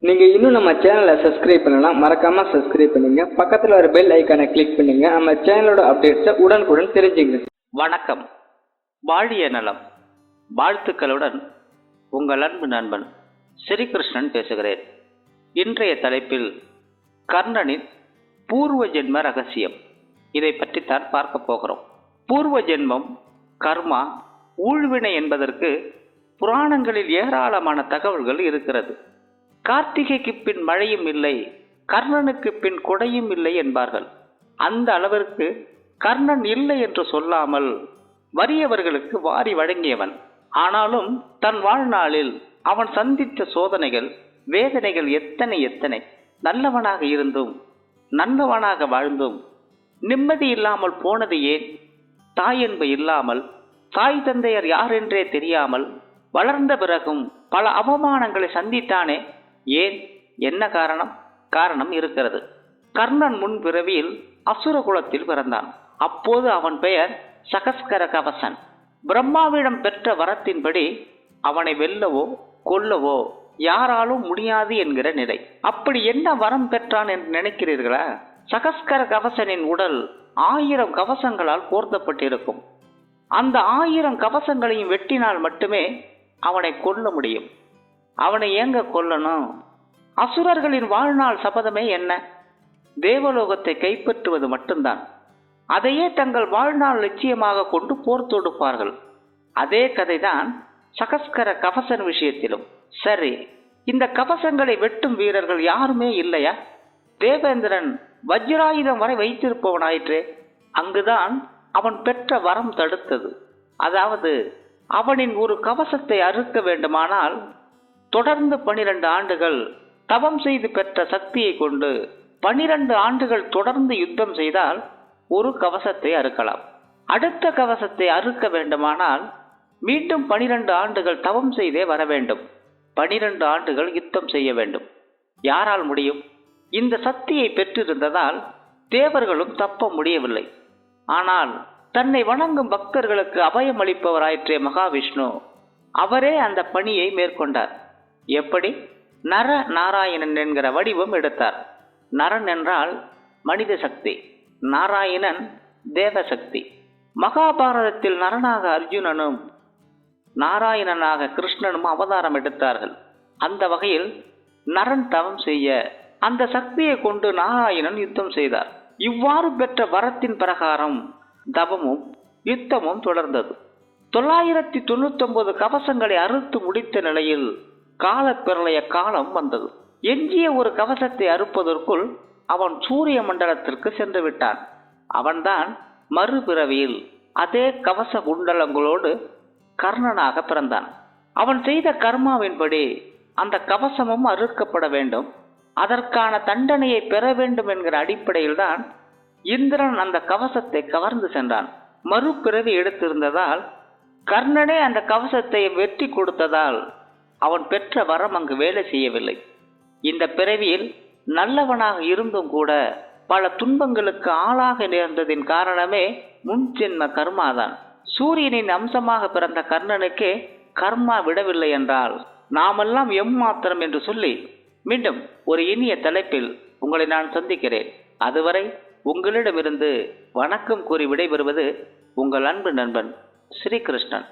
நீங்க இன்னும் நம்ம சேனலை சப்ஸ்கிரைப் பண்ணலாம், மறக்காம சப்ஸ்கிரைப் பண்ணுங்க. பக்கத்துல ஒரு பெல் ஐக்கானை கிளிக் பண்ணுங்க. நம்ம சேனலோட அப்டேட்ஸை உடனுக்குடன் தெரிஞ்சுங்க. வணக்கம். வாழிய நலம் வாழ்த்துக்களுடன் உங்கள் அன்பு நண்பன் ஸ்ரீகிருஷ்ணன் பேசுகிறேன். இன்றைய தலைப்பில் கர்ணனின் பூர்வ ஜென்ம ரகசியம், இதை பற்றித்தான் பார்க்க போகிறோம். பூர்வ ஜென்மம், கர்மா, ஊழ்வினை என்பதற்கு புராணங்களில் ஏராளமான தகவல்கள் இருக்கிறது. கார்த்திகைக்கு பின் மழையும் இல்லை, கர்ணனுக்கு பின் கொடையும் இல்லை என்பார்கள். அந்த அளவிற்கு கர்ணன் இல்லை என்று சொல்லாமல் வறியவர்களுக்கு வாரி வழங்கியவன். ஆனாலும் தன் வாழ்நாளில் அவன் சந்தித்த சோதனைகள், வேதனைகள் எத்தனை எத்தனை! நல்லவனாக இருந்தும் நல்லவனாக வாழ்ந்தும் நிம்மதி இல்லாமல் போனது ஏன்? தாயன்பு இல்லாமல், தாய் தந்தையர் யார் என்றே தெரியாமல் வளர்ந்த பிறகும் பல அவமானங்களை சந்தித்தானே, ஏன்? என்ன காரணம்? காரணம் இருக்கிறது. கர்ணன் முன் பிறவியில் அசுர குலத்தில் பிறந்தான். அப்போது அவன் பெயர் சகஸ்கர கவசன். பிரம்மாவிடம் பெற்ற வரத்தின்படி அவனை வெல்லவோ கொல்லவோ யாராலும் முடியாது என்கிற நிலை. அப்படி என்ன வரம் பெற்றான் என்று நினைக்கிறீர்களா? சகஸ்கர கவசனின் உடல் 1000 கவசங்களால் போர்த்தப்பட்டிருக்கும். அந்த 1000 கவசங்களையும் வெட்டினால் மட்டுமே அவனை கொல்ல முடியும். அவனை ஏங்க கொல்லணும்? அசுரர்களின் வாழ்நாள் சபதமே என்ன? தேவலோகத்தை கைப்பற்றுவது மட்டும்தான். அதையே தங்கள் வாழ்நாள் லட்சியமாக கொண்டு போர் தொடுப்பார்கள். அதே கதைதான் சகஸ்கர கவசன் விஷயத்திலும். சரி, இந்த கவசங்களை வெட்டும் வீரர்கள் யாருமே இல்லையா? தேவேந்திரன் வஜ்ராயுதம் வரை வைத்திருப்பவனாயிற்றே. அங்குதான் அவன் பெற்ற வரம் தடுத்தது. அதாவது, அவனின் ஒரு கவசத்தை அறுக்க வேண்டுமானால் தொடர்ந்து 12 ஆண்டுகள் தவம் செய்து பெற்ற சக்தியை கொண்டு 12 ஆண்டுகள் தொடர்ந்து யுத்தம் செய்தால் ஒரு கவசத்தை அறுக்கலாம். அடுத்த கவசத்தை அறுக்க வேண்டுமானால் மீண்டும் 12 ஆண்டுகள் தவம் செய்தே வர வேண்டும். 12 ஆண்டுகள் யுத்தம் செய்ய வேண்டும். யாரால் முடியும்? இந்த சக்தியை பெற்றிருந்ததால் தேவர்களும் தப்ப முடியவில்லை. ஆனால் தன்னை வணங்கும் பக்தர்களுக்கு அபயம் அளிப்பவராயிற்றே மகாவிஷ்ணு, அவரே அந்த பணியை மேற்கொண்டார். எப்படி? நர நாராயணன் என்கிற வடிவம் எடுத்தார். நரன் என்றால் மனித சக்தி, நாராயணன் தேவசக்தி. மகாபாரதத்தில் நரனாக அர்ஜுனனும் நாராயணனாக கிருஷ்ணனும் அவதாரம் எடுத்தார்கள். அந்த வகையில் நரன் தவம் செய்ய அந்த சக்தியை கொண்டு நாராயணன் யுத்தம் செய்தார். இவ்வாறு பெற்ற வரத்தின் பிரகாரம் தவமும் யுத்தமும் தொடர்ந்தது. 999 கவசங்களை அறுத்து முடித்த நிலையில் காலப்பிரளய காலம் வந்தது. எஞ்சிய ஒரு கவசத்தை அறுப்பதற்குள் அவன் சூரிய மண்டலத்திற்கு சென்று விட்டான். அவன்தான் மறுபிறவியில் அதே கவச குண்டலங்களோடு கர்ணனாக பிறந்தான். அவன் செய்த கர்மாவின்படி அந்த கவசமும் அறுக்கப்பட வேண்டும். அதற்கான தண்டனையை பெற வேண்டும் என்கிற அடிப்படையில் தான் இந்திரன் அந்த கவசத்தை கவர்ந்து சென்றான். மறுபிறவி எடுத்திருந்ததால், கர்ணனே அந்த கவசத்தை வெற்றி கொடுத்ததால் அவன் பெற்ற வரம் அங்கு வேலை செய்யவில்லை. இந்த பிறவியில் நல்லவனாக இருந்தும் கூட பல துன்பங்களுக்கு ஆளாக நேர்ந்ததின் காரணமே முன் ஜென்ம கர்மாதான். சூரியனின் அம்சமாக பிறந்த கர்ணனுக்கே கர்மா விடவில்லை என்றால் நாமெல்லாம் எம்மாத்திரம் என்று சொல்லி மீண்டும் ஒரு இனிய தலைப்பில் உங்களை நான் சந்திக்கிறேன். அதுவரை உங்களிடமிருந்து வணக்கம் கூறி விடைபெறுவது உங்கள் அன்பு நண்பன் ஸ்ரீகிருஷ்ணன்.